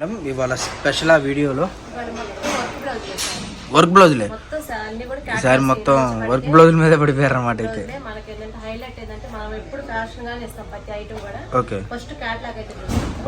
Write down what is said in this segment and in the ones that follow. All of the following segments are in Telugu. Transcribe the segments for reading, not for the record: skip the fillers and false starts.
మేడం ఇవాళ స్పెషల్ ఆ వీడియోలో వర్క్ బ్లౌజులే ఈసారి మొత్తం వర్క్ బ్లౌజుల మీద పడిపోయారు అన్నమాట. అయితే ఓకే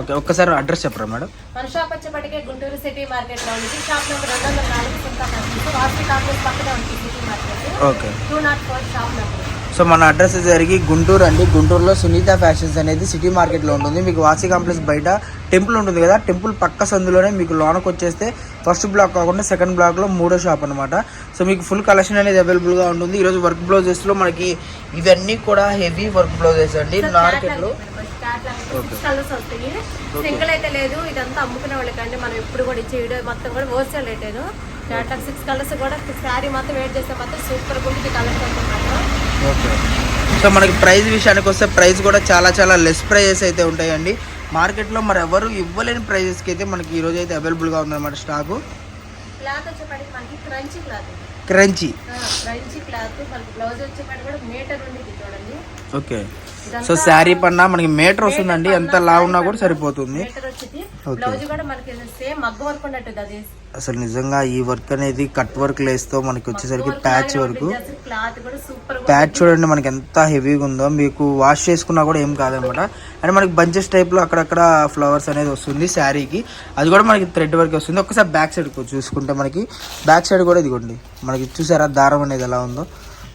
ఓకే ఒక్కసారి అడ్రస్ చెప్పరా మేడం? మన షాప్ వచ్చేప్పటికే గుంటూరు సిటీ మార్కెట్ లో ఉంది. షాప్ నెంబర్ 204 వాసవి కాంప్లెక్స్ పక్కనే ఉంది city market. Okay 204 shop number. So మన అడ్రస్ జరిగి గుంటూరు అండి. గుంటూరులో సునీత ఫ్యాషన్స్ అనేది సిటీ మార్కెట్లో ఉంటుంది. మీకు వాసి కాంప్లెక్స్ బయట టెంపుల్ ఉంటుంది కదా, టెంపుల్ పక్క సందులోనే మీకు లోనకు వచ్చేస్తే ఫస్ట్ బ్లాక్ కాకుండా సెకండ్ బ్లాక్లో మూడో షాప్ అనమాట. సో మీకు ఫుల్ కలెక్షన్ అనేది అవైలబుల్గా ఉంటుంది. ఈరోజు వర్క్ బ్లౌజెస్లో మనకి ఇవన్నీ కూడా హెవీ వర్క్ బ్లౌజెస్ అండి. మార్కెట్లో కలర్స్ వస్తాయి, సింగిల్ అయితే లేదు. ఇదంతా అమ్ముకునే వాళ్ళకండి. మనం ఎప్పుడు కూడా ఇచ్చే వీడియో మొత్తం కూడా హోల్సేల్ రేటేను. క్యాట్లాగ్ 6 కలర్స్ కూడా శారీ మాత్రం వెయిట్ చేస్తే మాత్రం సూపర్ ఉంటుంది కలర్స్ మాత్రం. ఓకే సో మనకి ప్రైస్ విషయానికి వస్తే ప్రైస్ కూడా చాలా చాలా లెస్ ప్రైజెస్ అయితే ఉంటాయండి. మార్కెట్లో మరి ఎవరు ఇవ్వలేని ప్రైజెస్కి అయితే మనకి ఈరోజు అయితే అవైలబుల్గా ఉందన్నమాట స్టాకు. క్లాత్ వచ్చేప్పటికి మనకి క్రంచీ క్లాత్ మనకి బ్లౌజ్ వచ్చేప్పటికి కూడా మీటర్ ఉండేది చూడండి. ఓకే సో శారీ పన్నా మనకి మీటర్ వస్తుందండి. ఎంత లా ఉన్నా కూడా సరిపోతుంది. అసలు నిజంగా ఈ వర్క్ అనేది కట్ వర్క్ లేస్తో మనకి వచ్చేసరికి ప్యాచ్ వర్క్. ప్యాచ్ చూడండి మనకి ఎంత హెవీగా ఉందో. మీకు వాష్ చేసుకున్నా కూడా ఏం కాదనమాట. అండ్ మనకి బంచెస్ టైప్లో అక్కడక్కడ ఫ్లవర్స్ అనేది వస్తుంది శారీకి. అది కూడా మనకి థ్రెడ్ వర్క్ వస్తుంది. ఒకసారి బ్యాక్ సైడ్ చూసుకుంటే మనకి బ్యాక్ సైడ్ కూడా ఇదిగోండి మనకి చూసారా దారం అనేది ఎలా ఉందో.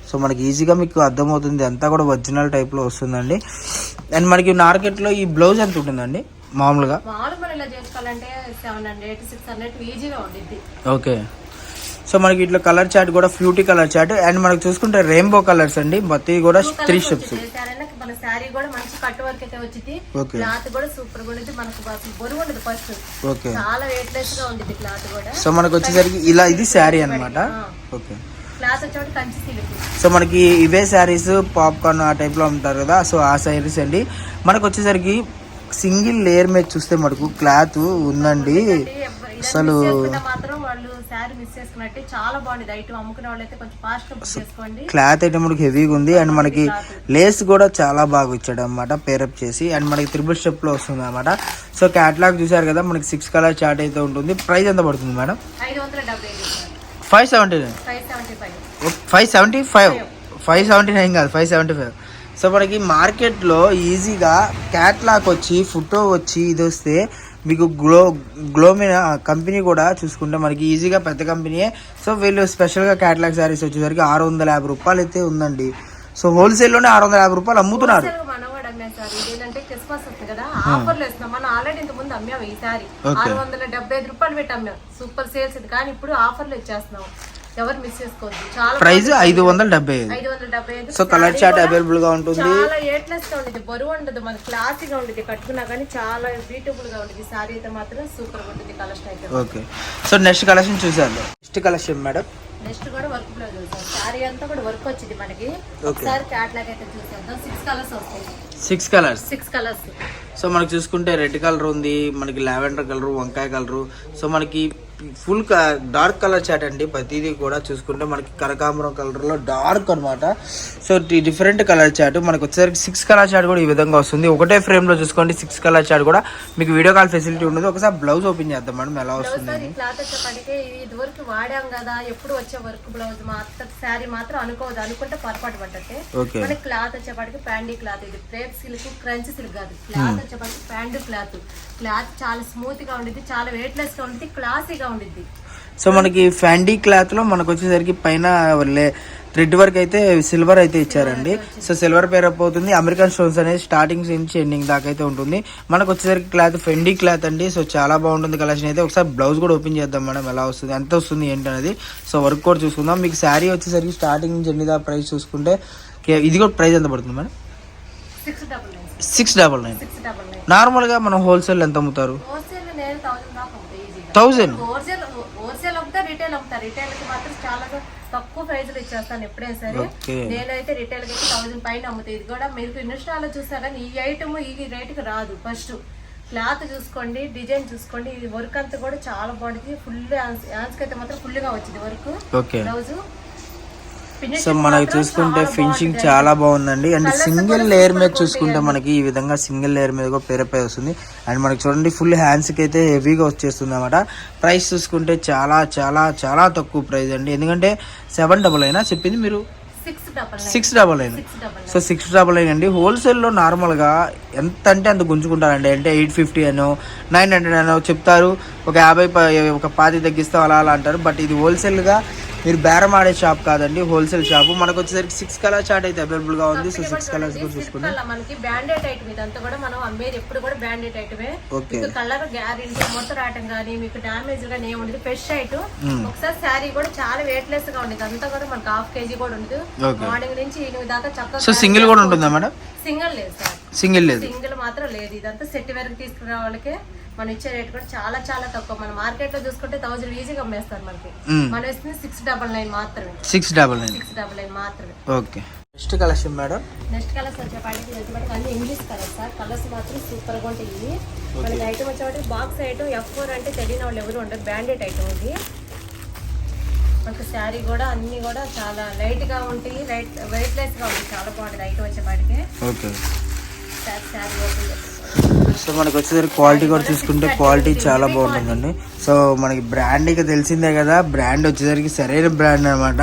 సో మనకి ఈజీగా మీకు అర్థమవుతుంది. అంతా కూడా ఒరిజినల్ టైప్లో వస్తుందండి. అండ్ మనకి మార్కెట్లో ఈ బ్లౌజ్ ఎంత ఉంటుందండి మామూలుగా? ఓకే సో మనకి ఇట్లా కలర్ చార్ట్ కూడా ఫ్లూటీ కలర్ చార్ట్. అండ్ మనకి చూసుకుంటే రెయిన్బో కలర్స్ అండి. మొత్తం కూడా 3 స్టెప్స్. సో మనకు వచ్చేసరికి ఇలా ఇది శారీ అనమాట. ఓకే సో మనకి ఇవే శారీస్ పాప్కార్న్ ఆ టైప్లో ఉంటారు కదా, సో ఆ శారీస్ అండి. మనకు వచ్చేసరికి సింగిల్ లేయర్ మీద చూస్తే మనకు క్లాత్ ఉందండి. అసలు క్లాత్ అయితే మనకి హెవీగా ఉంది. అండ్ మనకి లేస్ కూడా చాలా బాగా ఇచ్చాడు అనమాట పేరప్ చేసి. అండ్ మనకి 3 స్టెప్ లో వస్తుంది అనమాట. సో క్యాట్లాగ్ చూసారు కదా, మనకి 6 కలర్ చార్ట్ అయితే ఉంటుంది. ప్రైస్ ఎంత పడుతుంది మేడం? 579 కాదు 575. సో మనకి మార్కెట్లో ఈజీగా క్యాట్లాగ్ వచ్చి ఫోటో వచ్చి ఇది వస్తే మీకు గ్లోమినా కంపెనీ కూడా చూసుకుంటే మనకి ఈజీగా పెద్ద కంపెనీయే. సో వీళ్ళు స్పెషల్గా క్యాట్లాగ్ శారీస్ వచ్చేసరికి 650 రూపాయలు అయితే ఉందండి. సో హోల్సేల్లోనే 650 రూపాయలు అమ్ముతున్నారు. ఆఫర్లు వేస్తున్నాం. మనం ఆల్రెడీ ఇంత ముందు అమ్మాము. ఈసారి 675 రూపాయలు పెట్టి అమ్మాం. సూపర్ సేల్స్ ఇది. కానీ ఇప్పుడు ఆఫర్లు ఇచ్చేస్తున్నాం. ఎవరు మిస్ చేసుకోవద్దు. చాలా price 575. So colour chart available గా ఉంటుంది. చాలా ఎయిట్లెస్ గా ఉంటుంది, బరువు ఉండదు, మన క్లాసీగా ఉంటుంది. కట్టుకున్నా కానీ చాలా బ్యూటిఫుల్ గా ఉంటుంది. సారీ అయితే మాత్రం సూపర్ ఉంటుంది కలెక్షన్ అయితే. ఓకే సో నెక్స్ట్ కలెక్షన్ చూసాను. Next collection madam. నెక్స్ట్ కూడా వర్క్ బ్లౌజ్ చూసాం. సారీ అంతా కూడా వర్క్ వచ్చింది మనకి. ఒకసారి క్యాట్లాగ్ అయితే చూసేద్దాం. 6 కలర్స్ వస్తాయి. 6 కలర్స్. సో మనకి చూసుకుంటే రెడ్ కలర్ ఉంది, మనకి లావెండర్ కలర్, వంకాయ కలరు. సో మనకి ఫుల్ డార్క్ కలర్ చాట్ అండి. ప్రతిదీ కూడా చూసుకుంటే మనకి కనకాంబరం కలర్ లో డార్క్ అనమాట. సో డిఫరెంట్ కలర్ చాట్ మనకి వచ్చేసరికి 6 కలర్ చాట్ కూడా ఈ విధంగా వస్తుంది. ఒకటే ఫ్రేమ్ లో చూసుకోండి 6 కలర్ చాట్ కూడా మీకు వీడియో కాల్ ఫెసిలిటీ ఉంటుంది. ఒకసారి బ్లౌజ్ ఓపెన్ చేద్దాం మేడం ఎలా వస్తుంది. క్లాత్ వచ్చేప్పటికే ఇది వరకు వాడాం కదా, ఎప్పుడు వచ్చే వర్క్ బ్లౌజ్ మాత్రం శారీ మాత్రం అనుకోవద్దు. అనుకుంటే పొరపాటు పడ్డట్టే. మనకి క్లాత్ వచ్చేప్పటికి ప్యాండీ క్లాత్. ఇది క్రేప్ సిల్క్, క్రంచ్ సిల్క్ కాదు. క్లాత్ వచ్చేప్పటికి ప్యాండీ క్లాత్. క్లాత్ చాలా స్మూత్ గా ఉండిద్ది, చాలా వెయిట్ లెస్ గా ఉంటుంది, క్లాసీగా ఉండిద్ది. సో మనకి ఫ్యాండీ క్లాత్ లో మనకు వచ్చేసరికి పైన థ్రెడ్ వర్క్ అయితే సిల్వర్ అయితే ఇచ్చారండి. సో సిల్వర్ పేరప్ అవుతుంది. అమెరికన్ స్టోన్స్ అనేది స్టార్టింగ్ నుంచి ఎండింగ్ దాకా అయితే ఉంటుంది. మనకు వచ్చేసరికి క్లాత్ ఫెండీ క్లాత్ అండి. సో చాలా బాగుంటుంది కలెక్షన్ అయితే. ఒకసారి బ్లౌజ్ కూడా ఓపెన్ చేద్దాం మేడం ఎలా వస్తుంది, ఎంత వస్తుంది ఏంటి అనేది. సో వర్క్ కూడా చూసుకుందాం. మీకు శారీ వచ్చేసరికి స్టార్టింగ్ నుంచి ఎండింగ్ దాకా ప్రైస్ చూసుకుంటే ఇది కూడా ప్రైస్ ఎంత పడుతుంది మేడం? 699. నార్మల్ గా మనం హోల్సేల్ ఎంత అమ్ముతారు? 1000. హోల్సేల్ అమ్ముతా, రిటైల్ అమ్ముతా. రిటైల్ కి మాత్రం చాలా తక్కువ ప్రైజులు ఇచ్చేస్తాను ఎప్పుడైనా సరే. నేనైతే రిటైల్ కి 1000 పైన అమ్ముతాయి. ఇది కూడా మీరు ఇన్స్టాలో చూసారా, ఈ ఐటమ్ ఈ రేటుకి రాదు. ఫస్ట్ క్లాత్ చూసుకోండి, డిజైన్ చూసుకోండి. ఈ వర్క్ అంతా కూడా చాలా బాగుంటుంది. ఫుల్ హ్యాండ్స్ అయితే మాత్రం ఫుల్ గా వచ్చింది వర్క్. బ్లౌజ్ సో మనకి చూసుకుంటే ఫినిషింగ్ చాలా బాగుందండి. అండ్ సింగిల్ లేయర్ మీద చూసుకుంటే మనకి ఈ విధంగా సింగిల్ లేయర్ మీద కూడా పేరపై వస్తుంది. అండ్ మనకి చూడండి ఫుల్ హ్యాండ్స్కి అయితే హెవీగా వచ్చేస్తుంది అనమాట. ప్రైస్ చూసుకుంటే చాలా చాలా చాలా తక్కువ ప్రైస్ అండి. ఎందుకంటే 799 చెప్పింది మీరు 699. సో 699 అండి. హోల్సేల్లో నార్మల్గా ఎంత అంటే అంత గుంజుకుంటారండి. అంటే 850 అనో 900 అనో చెప్తారు, ఒక 50 ఒక 10 తగ్గిస్తాం అలా అలా అంటారు. బట్ ఇది హోల్సేల్గా మీరు బేరం ఆడే షాప్ కాదండి, హోల్సేల్ షాప్. మనకు వచ్చేసరికి 6 కలర్ చార్ట్ అయితే అవైలబుల్ గా ఉంది. సో 6 కలర్స్ కూడా చూసుకుంటే మనకి బ్రాండెడ్ ఐటమ్ ఇదంతా కూడా మనం అమ్మేది ఎప్పుడు కూడా బ్రాండెడ్ ఐటమే. మీకు కలర్ గ్యారెంటీ మొత్తం రావటం కానీ మీకు డామేజ్ గానీ ఏముండదు. Fresh item. ఒకసారి శారీ కూడా చాలా వెయిట్ లెస్ గా ఉండేది. అంతా కూడా మనకి ½ kg కూడా ఉండదు. మార్నింగ్ నుంచి ఈవినింగ్ దాకా చక్కగా. సో సింగిల్ కూడా ఉంటుందా మేడం? సింగిల్ లేదు సార్, సింగిల్ లేదు, సింగిల్ మాత్రం లేదు. ఇదంతా సెట్ వరకు తీసుకునే వాళ్ళకి మనం ఇచ్చే రేట్ కూడా చాలా చాలా తక్కువ. మన మార్కెట్ లో చూసుకుంటే 1000 ఈజీగా అమ్మేస్తారు మనకి. మనం ఇస్తుంది 699 మాత్రమే. 699 మాత్రమే. Okay. Next collection madam. Next colours వచ్చేపాటికి అన్ని ఇంగ్లీష్ కలర్స్ సార్. కలర్స్ మాత్రం సూపర్ గా ఉంటాయి. మనకి ఐటమ్ వచ్చేపాటికి బాక్స్ ఐటమ్ F4 అంటే తెలియని వాళ్ళు ఎవరు ఉండరు. బ్రాండెడ్ ఐటమ్ ఇది. మనకి శారీ కూడా అన్ని కూడా చాలా లైట్ గా ఉంటాయి, వెయిట్ లెస్ గా ఉంటాయి. చాలా బాగుంటుంది ఐటమ్ వచ్చేపాటికి. ఓకే. శారీ ఓపెన్. సో మనకి వచ్చేసరికి క్వాలిటీ కూడా చూసుకుంటే క్వాలిటీ చాలా బాగుంటుందండి. సో మనకి బ్రాండ్ ఇక తెలిసిందే కదా, బ్రాండ్ వచ్చేసరికి సరైన బ్రాండ్ అనమాట.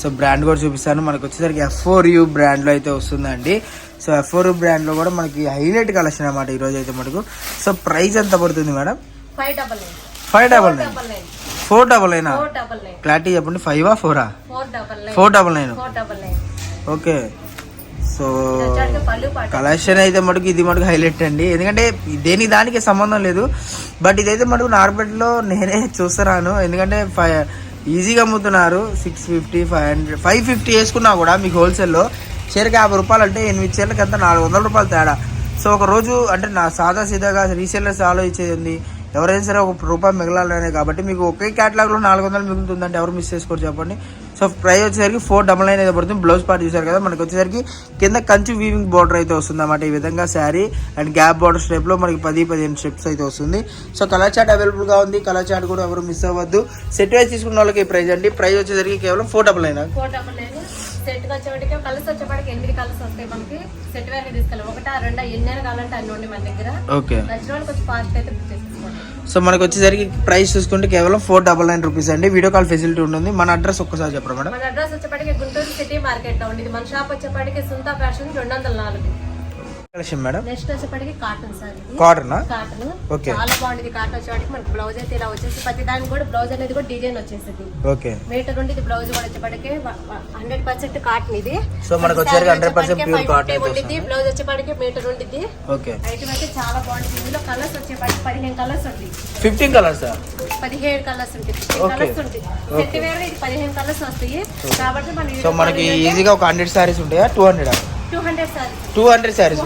సో బ్రాండ్ కూడా చూపిస్తాను. మనకి వచ్చేసరికి F4U బ్రాండ్లో అయితే వస్తుందండి. సో F4U బ్రాండ్లో కూడా మనకి హైలైట్ కలెక్షన్ అనమాట ఈరోజు అయితే మనకు. సో ప్రైస్ ఎంత పడుతుంది మేడం? 599. 499. క్లారిటీ చెప్పండి. 5ఆ 4ఆ? 499. ఓకే. సో కలెక్షన్ అయితే మటుకు ఇది మటుకు హైలైట్ అండి. ఎందుకంటే దేనికి దానికి సంబంధం లేదు. బట్ ఇదైతే మటుకు నార్మల్లో నేనే చూస్తున్నాను. ఎందుకంటే ఈజీగా అమ్ముతున్నారు. 650, 500, 550 వేసుకున్నా కూడా మీకు హోల్సేల్లో చీరకి 50 రూపాయలు అంటే 8 చీరలకి అంతా 400 రూపాయలు తేడా. సో ఒక రోజు అంటే నా సాదా సీదాగా రీసేలర్స్ ఆలోచించేది ఎవరైనా సరే ఒక రూపాయి మిగలాలనే. కాబట్టి మీకు ఒకే క్యాటలాగ్లో 400 మిగులుతుందంటే ఎవరు మిస్ చేసుకోరు చెప్పండి. సో ప్రైస్ వచ్చేసరికి 499 అయితే పడుతుంది. బ్లౌజ్ పార్ట్ చూసారు కదా, మనకి వచ్చేసరికి కింద కంచి వీవింగ్ బార్డర్ అయితే వస్తుంది అన్నమాట. ఈ విధంగా శారీ అండ్ గ్యాప్ బార్డర్ స్టెప్లో మనకి 10-15 స్టెప్స్ అయితే వస్తుంది. సో కలర్ చార్ట్ అవైలబుల్గా ఉంది. కలర్ చార్ట్ కూడా ఎవరు మిస్ అవ్వద్దు. సెట్ వైజ్ తీసుకున్న వాళ్ళకి ప్రైస్ అండి. ప్రైస్ వచ్చేసరికి కేవలం 499. సెట్ వచ్చేవాడికి కలర్స్ వచ్చేవాడికి 8 కలర్స్ వస్తాయి మనకి. సెట్ వేరే తీసుకోవాలి. 1, 2 ఎన్ని కావాలంటే అన్ని ఉండి మన దగ్గర. ఓకే. నచ్చిన వాళ్ళకి వచ్చి ఫాస్ట్ అయితే బుక్ చేసుకోండి. సో మనకు వచ్చేసరికి ప్రైస్ చూసుకుంటే కేవలం 499 రూపీస్ అండి. వీడియో కాల్ ఫెసిలిటీ ఉంటుంది. మన అడ్రస్ ఒక్కసారి చెప్పరా మేడం? మన అడ్రస్ వచ్చేప్పటికి గుంటూరు సిటీ మార్కెట్ లో ఉంది. మన షాప్ వచ్చేప్పటికి సుంతా ఫ్యాషన్ 204. Collection madam. నెక్స్ట్ వచ్చేప్పటికి కాటన్ సార్. కాటన్. ఓకే. చాలా బాగుంది కాటన్ వచ్చేప్పటికి. మనకి బ్లౌజ్ అయితే ఇలా వచ్చేసి ప్రతి దానికి కూడా బ్లౌజ్ అనేది కూడా డిజైన్ వచ్చేసింది. ఓకే. మీటర్ ఉండి ఇది బ్లౌజ్ కూడా వచ్చేప్పటికి 100% కాటన్ ఇది. సో మనకు వచ్చేసరికి 100% ప్యూర్ కాటన్ ఉంటుంది. బ్లౌజ్ వచ్చేప్పటికి మీటర్ ఉండిద్ది. ఓకే. ఐటమ్ అయితే చాలా బాగుంది. ఇందులో కలర్స్ వచ్చేప్పటికి 15 కలర్స్ ఉంటాయి. 15 కలర్స్? 17 కలర్స్ ఉంటాయి. 15 కలర్స్ ఉంటాయి. సెట్ వేరే ఇది 15 కలర్స్ వస్తాయి. కాబట్టి మనం సో మనకి ఈజీగా ఒక 100 సారీస్ ఉంటాయా? 200 saris.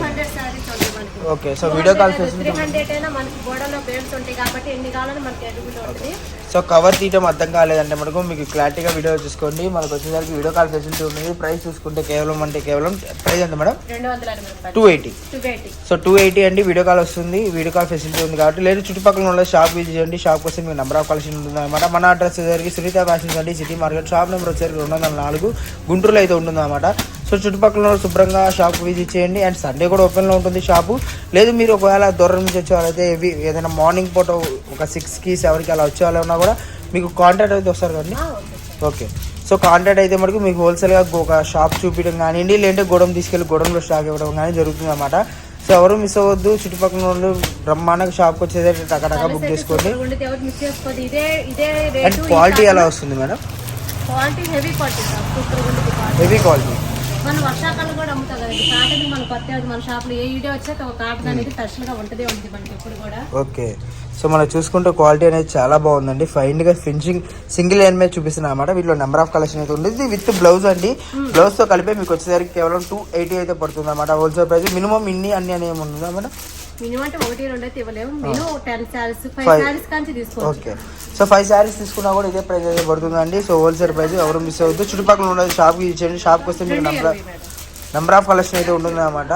Okay. So video call facility 300 అయినా మనకి గోడలో బేల్స్ ఉంటాయి కాబట్టి ఎన్ని కావాలని మనకి ఎదుగులో ఉంటుంది. సో కవర్ తీయడం అర్థం కాలేదంటే మనకు మీకు క్లారిటీగా వీడియో చూసుకోండి. మనకు వచ్చేసరికి వీడియో కాల్ ఫెసిలిటీ ఉంటుంది. ప్రైస్ చూసుకుంటే కేవలం ప్రైస్ ఎంత మేడం? 280. సో 280 అండి. వీడియో కాల్ వస్తుంది. వీడియో కాల్ ఫెసిలిటీ ఉంది కాబట్టి. లేదు చుట్టుపక్కల ఉన్న షాప్ విజిట్ చేయండి. షాప్ కోసం మీకు నెంబర్ ఆఫ్ కలెక్షన్ ఉంటుంది అనమాట. మన అడ్రస్ వచ్చేసరికి సునీత ఫ్యాషన్స్ అండి, సిటీ మార్కెట్. షాప్ నెంబర్ వచ్చేసరికి 204 గుంటూరులో అయితే ఉంటుంది అనమాట. సో చుట్టుపక్కల శుభ్రంగా షాప్ విజిట్ చేయండి. అండ్ సండే కూడా ఓపెన్లో ఉంటుంది షాపు. లేదు మీరు ఒకవేళ దూరం నుంచి వచ్చే వాళ్ళైతే ఏదైనా మార్నింగ్ పూట ఒక 6కి 7కి అలా వచ్చే వాళ్ళు ఉన్నా కూడా మీకు కాంటాక్ట్ అయితే వస్తారు కదండి. ఓకే. సో కాంటాక్ట్ అయితే మనకు మీకు హోల్సేల్గా ఒక షాప్ చూపించడం కానివ్వండి, లేదంటే గోడౌన్ తీసుకెళ్ళి గోడౌన్లో స్టాక్ ఇవ్వడం కానీ జరుగుతుంది అన్నమాట. సో ఎవరు మిస్ అవ్వద్దు. చుట్టుపక్కల వాళ్ళు బ్రహ్మాండంగా షాప్కి వచ్చేది టకా బుక్ చేసుకోండి. అండ్ క్వాలిటీ ఎలా వస్తుంది మేడం? Heavy quality. మన వర్షాకాలం కూడా అమ్ముతాం కదండి. కాటన్ మన కొత్త మన షాప్ లో ఏ వీడియో వచ్చాక ఒక కాటన్ అనేది స్పెషల్ గా ఉంటుంది మనకి ఎప్పుడు కూడా. ఓకే. సో మనం చూసుకుంటే క్వాలిటీ అనేది చాలా బాగుందండి. ఫైన్ గా ఫినిషింగ్ సింగిల్ లైన్ మీద చూపిస్తున్నా అన్నమాట. వీటిలో నెంబర్ ఆఫ్ కలెక్షన్ అయితే ఉంది విత్ బ్లౌజ్ అండి. బ్లౌజ్ తో కలిపి మీకు వచ్చేసరికి కేవలం 280 అయితే పడుతుంది అన్నమాట. Wholesale price. మినిమం ఇన్ని అన్ని అని ఏముందా మేడం? మినిమం అంటే 1-2 అయితే ఇవ్వలేము. మినిమం 10 సారీస్ 5 సారీస్ కాంచి తీసుకోవచ్చు. ఓకే. సో 5 సారీస్ తీసుకున్నా కూడా ఇదే ప్రైస్ అయితే పడుతుందండి. So wholesale price. ఎవరు మిస్ అవ్వద్దు. చుట్టుపక్కల ఉన్నది షాప్కి ఇచ్చేయండి. షాప్కి వస్తే మీకు నెంబర్ ఆఫ్ కలెక్షన్ అయితే ఉంటుంది అన్నమాట.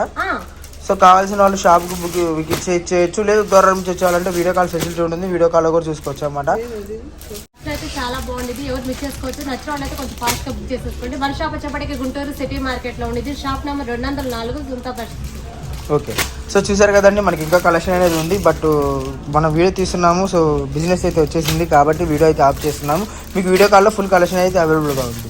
సో కావాల్సిన వాళ్ళు షాప్కి బుక్ ఇచ్చేయచ్చు. లేదు దూరం నుంచి వచ్చేవాళ్ళంటే వీడియో కాల్ ఫెసిలిటీ ఉంటుంది. వీడియో కాల్ కూడా చూసుకోవచ్చు అన్నమాట. చాలా బాగుంది. ఎవరు మిస్ చేసుకోవచ్చు. నచ్చిన వాళ్ళు అయితే కొంచెం ఫాస్ట్గా బుక్ చేసేసుకోండి. మన షాప్ వచ్చేప్పటికి గుంటూరు సిటీ మార్కెట్లో ఉండేది. షాప్ నెంబర్ 204 గుంతా పరిస్థితి. ఓకే, సో చూసారు కదండి, మనకి ఇంకా కలెక్షన్ అనేది ఉంది. బట్ మనం వీడియో తీస్తున్నాము, సో బిజినెస్ అయితే వచ్చేసింది కాబట్టి వీడియో అయితే ఆఫ్ చేస్తున్నాము. మీకు వీడియో కాల్లో ఫుల్ కలెక్షన్ అయితే అవైలబుల్గా ఉంది.